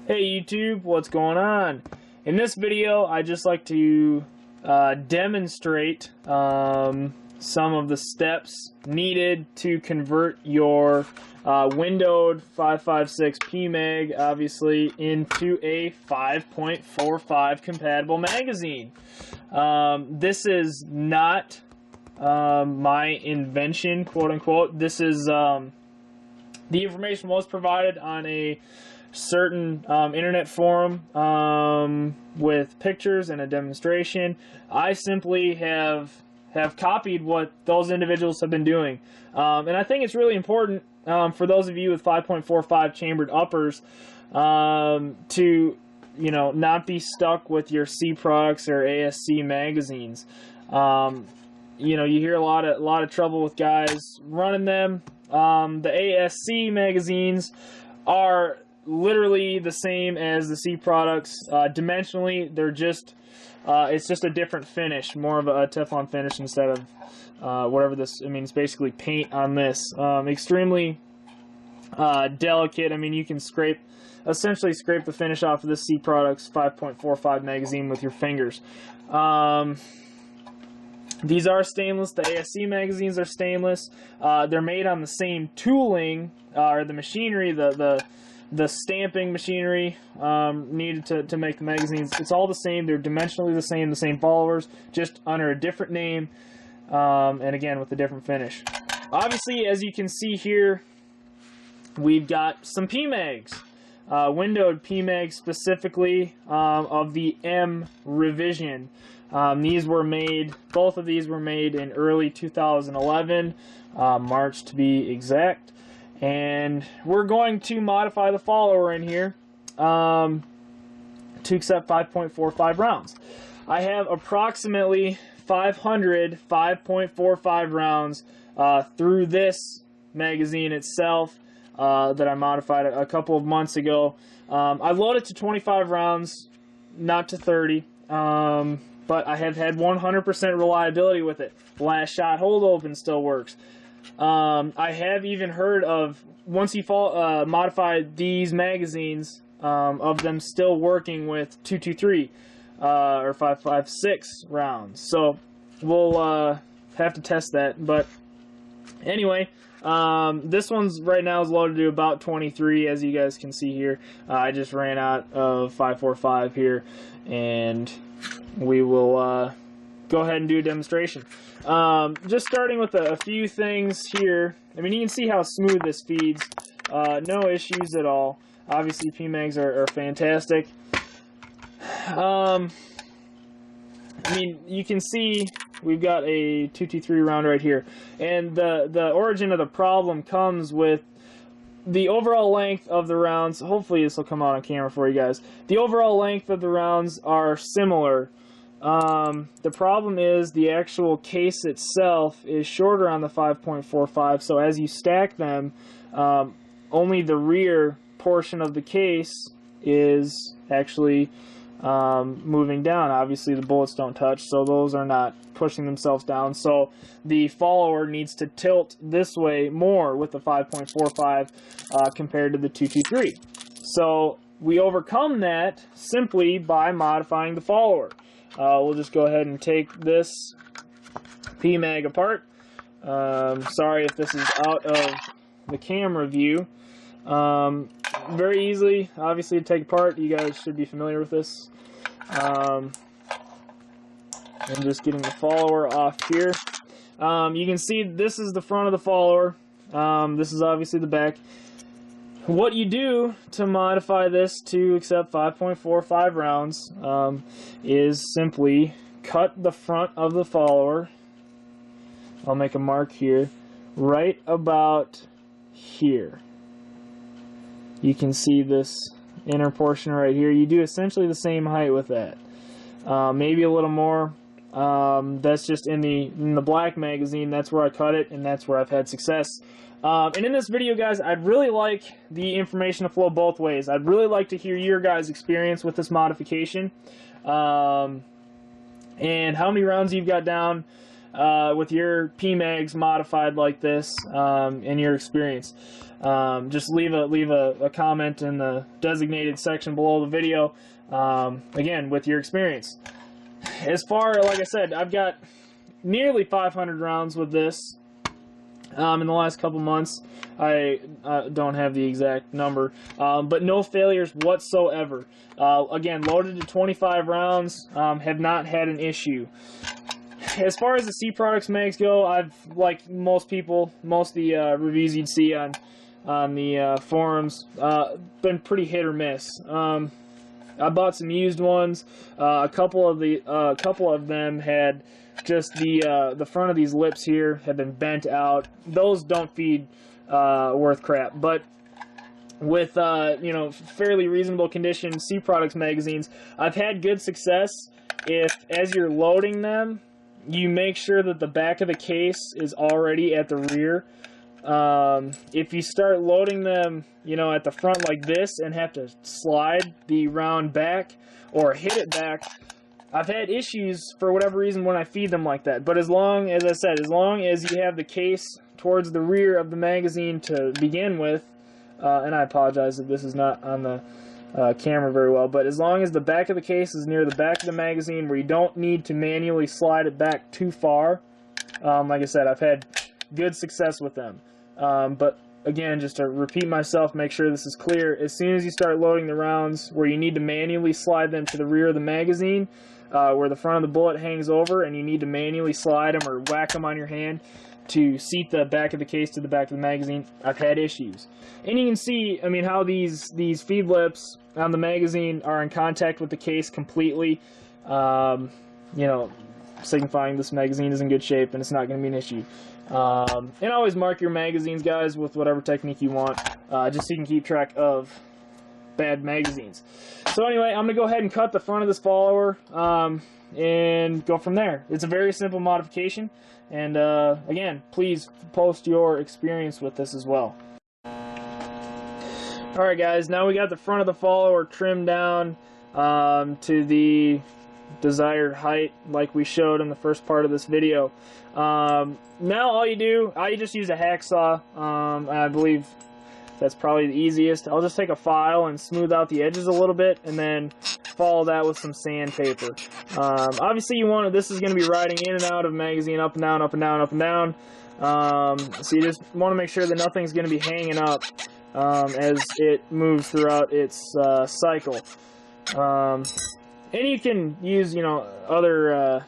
Hey YouTube, what's going on? In this video, I just like to demonstrate some of the steps needed to convert your windowed 5.56 Pmag, obviously, into a 5.45 compatible magazine. This is not my invention, quote unquote. This is the information was provided on a certain internet forum with pictures and a demonstration. I simply have copied what those individuals have been doing, and I think it's really important for those of you with 5.45 chambered uppers to not be stuck with your C products or ASC magazines. You hear a lot of trouble with guys running them. The ASC magazines are literally the same as the C products. Dimensionally, they're just it's just a different finish, more of a Teflon finish instead of whatever this. I mean, it's basically paint on this. Extremely delicate. I mean, you can essentially scrape the finish off of this C products 5.45 magazine with your fingers. These are stainless. The ASC magazines are stainless. They're made on the same tooling or the machinery, the stamping machinery needed to make the magazines. It's all the same. They're dimensionally the same followers, just under a different name, and again with a different finish. Obviously, as you can see here, we've got some Pmags, windowed Pmag specifically of the M revision. Both of these were made in early 2011, March to be exact. And we're going to modify the follower in here to accept 5.45 rounds. I have approximately 500 5.45 rounds through this magazine itself that I modified a couple of months ago. I loaded to 25 rounds, not to 30, but I have had 100% reliability with it. Last shot hold open still works. I have even heard of, once you modify these magazines, of them still working with 223 or 5.56 rounds. So we'll have to test that. But anyway, this one's right now is loaded to about 23, as you guys can see here. I just ran out of 5.45 here, and we will go ahead and do a demonstration. Just starting with a few things here. I mean, you can see how smooth this feeds. No issues at all. Obviously, Pmags are fantastic. I mean, you can see we've got a 223 round right here. And the origin of the problem comes with the overall length of the rounds. Hopefully this will come out on camera for you guys. The overall length of the rounds are similar. The problem is the actual case itself is shorter on the 5.45, so as you stack them, only the rear portion of the case is actually moving down. Obviously the bullets don't touch, so those are not pushing themselves down, so the follower needs to tilt this way more with the 5.45 compared to the 223. So we overcome that simply by modifying the follower. We'll just go ahead and take this Pmag apart. Sorry if this is out of the camera view. Very easily, obviously, to take apart. You guys should be familiar with this. I'm just getting the follower off here. You can see this is the front of the follower. This is obviously the back. What you do to modify this to accept 5.45 rounds is simply cut the front of the follower. I'll make a mark here, right about here. You can see this inner portion right here. You do essentially the same height with that, maybe a little more. That's just in the black magazine. That's where I cut it, and that's where I've had success. And in this video, guys, I'd really like the information to flow both ways. I'd really like to hear your guys' experience with this modification, and how many rounds you've got down. with your Pmags modified like this in your experience. Just leave a comment in the designated section below the video, again, with your experience. As far, like I said, I've got nearly 500 rounds with this in the last couple months. I don't have the exact number, but no failures whatsoever. Again, loaded to 25 rounds, have not had an issue. As far as the C Products mags go, I've, like most people, most of the reviews you'd see on the forums, been pretty hit or miss. I bought some used ones. A couple of them had just the front of these lips here have been bent out. Those don't feed worth crap. But with you know, fairly reasonable condition C Products magazines, I've had good success. If as you're loading them, you make sure that the back of the case is already at the rear. If you start loading them, you know, at the front like this and have to slide the round back or hit it back, I've had issues for whatever reason when I feed them like that. But as long as I said, as long as you have the case towards the rear of the magazine to begin with, and I apologize if this is not on the camera very well, but as long as the back of the case is near the back of the magazine where you don't need to manually slide it back too far, like I said, I've had good success with them. But again, just to repeat myself, make sure this is clear, as soon as you start loading the rounds where you need to manually slide them to the rear of the magazine, where the front of the bullet hangs over and you need to manually slide them or whack them on your hand to seat the back of the case to the back of the magazine, I've had issues. And you can see, I mean, how these feed lips on the magazine are in contact with the case completely, you know, signifying this magazine is in good shape and it's not going to be an issue. And always mark your magazines, guys, with whatever technique you want, just so you can keep track of bad magazines. So anyway, I'm going to go ahead and cut the front of this follower and go from there. It's a very simple modification, and again, please post your experience with this as well. Alright guys, now we got the front of the follower trimmed down to the desired height like we showed in the first part of this video. Now all you do, I just use a hacksaw. I believe that's probably the easiest. I'll just take a file and smooth out the edges a little bit and then follow that with some sandpaper. Obviously you want to, this is going to be riding in and out of magazine, up and down, up and down, up and down. So you just want to make sure that nothing's going to be hanging up as it moves throughout its cycle. And you can use, you know, other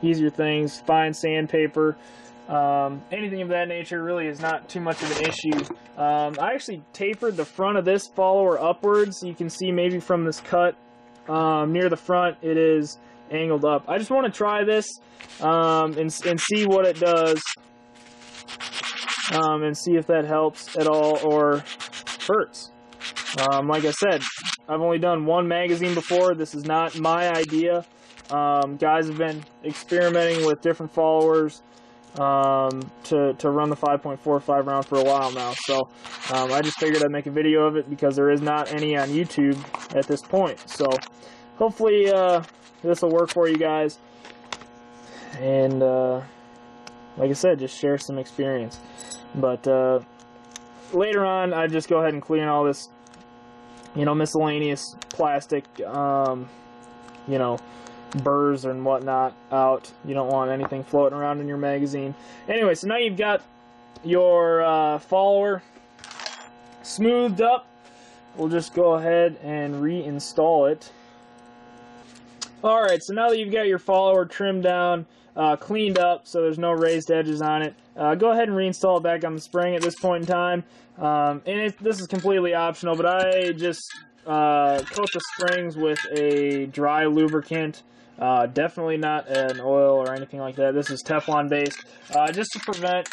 easier things, fine sandpaper, anything of that nature really is not too much of an issue. I actually tapered the front of this follower upwards. You can see maybe from this cut near the front it is angled up. I just want to try this and see what it does, and see if that helps at all or hurts. Like I said, I've only done one magazine before. This is not my idea. Guys have been experimenting with different followers to run the 5.45 round for a while now. So I just figured I'd make a video of it because there is not any on YouTube at this point. So hopefully this will work for you guys. And like I said, just share some experience. But later on, I just go ahead and clean all this, you know, miscellaneous plastic, you know, burrs and whatnot out. You don't want anything floating around in your magazine. Anyway, so now you've got your follower smoothed up. We'll just go ahead and reinstall it. Alright, so now that you've got your follower trimmed down, cleaned up so there's no raised edges on it, go ahead and reinstall it back on the spring at this point in time. And this is completely optional, but I just coat the springs with a dry lubricant. Definitely not an oil or anything like that. This is Teflon based, just to prevent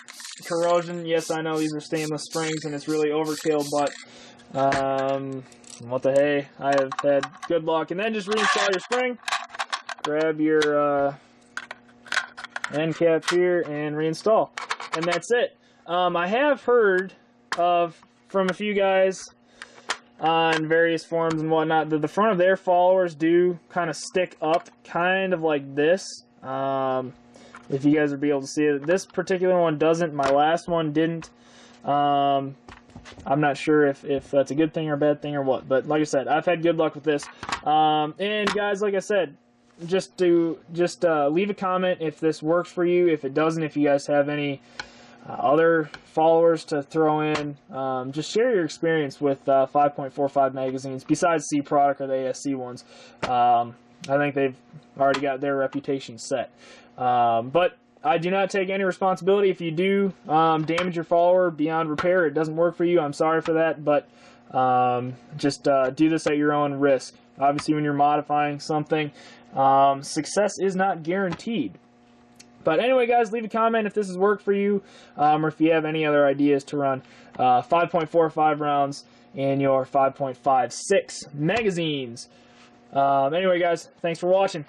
corrosion. Yes, I know these are stainless springs and it's really overkill, but what the hey, I have had good luck. And then just reinstall your spring, grab your end cap here and reinstall, and that's it. I have heard from a few guys on various forums and whatnot that the front of their followers do kind of stick up, kind of like this. if you guys would be able to see it. This particular one doesn't. My last one didn't. I'm not sure if that's a good thing or a bad thing or what. But like I said, I've had good luck with this. And guys, like I said, just leave a comment if this works for you. If it doesn't, if you guys have any other followers to throw in, just share your experience with 5.45 magazines besides C product or the ASC ones. I think they've already got their reputation set. But I do not take any responsibility if you do damage your follower beyond repair. It doesn't work for you. I'm sorry for that, but just do this at your own risk. Obviously, when you're modifying something, success is not guaranteed. But anyway, guys, leave a comment if this has worked for you, or if you have any other ideas to run 5.45 rounds in your 5.56 magazines. Anyway, guys, thanks for watching.